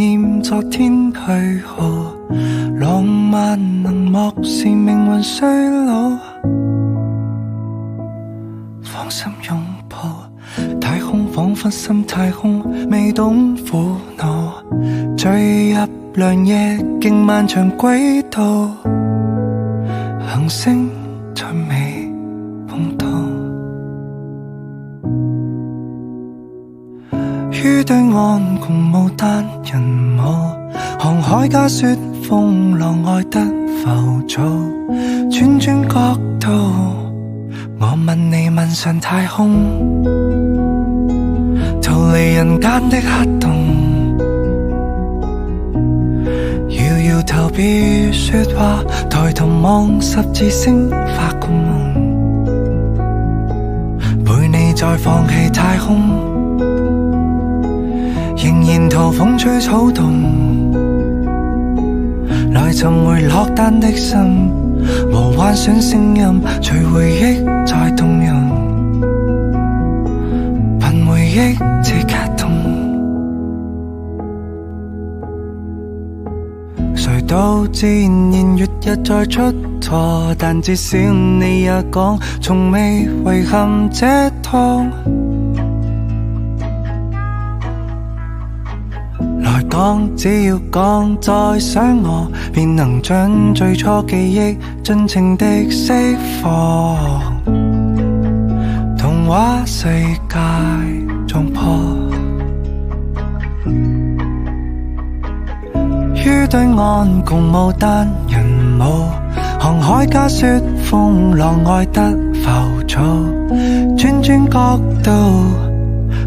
念昨天去何，浪漫能漠視命運衰老。放心擁抱太空，彷彿心太空，未懂苦惱，墜入良夜，經漫長軌道，行星再未碰到。於對岸共舞單人舞，航海家說風浪愛得浮躁，轉轉角度，我問你問上太空，逃離人間的黑洞，搖搖頭別說話，抬頭望十字星發個夢，陪你再放棄太空，仍然逃風吹草動，來尋回落單的心，和幻想聲音隨回憶再動容，憑回憶這卡通。誰都自然月日再出錯，但至少你也講從未遺憾這趟。來講，只要講再想我，便能將最初記憶盡情地釋放。童話世界撞破，於對岸共舞單人舞，航海家說風浪愛得浮躁，轉轉角度，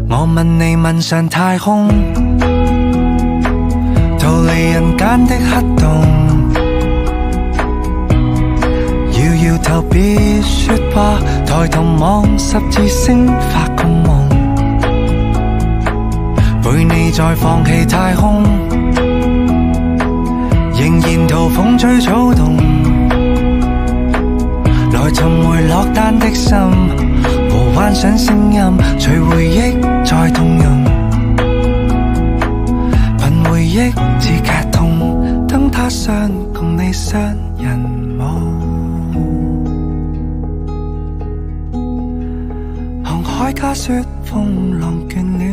我問你問上太空，逃離人間的黑洞，搖搖頭別說話，抬頭望十字星發個夢，陪你再放棄太空，仍然逃風吹草動，來尋回落單的心，和幻想聲音隨回憶再動容，憑回憶自卡通，燈塔上共你雙人舞，航海家說風浪倦了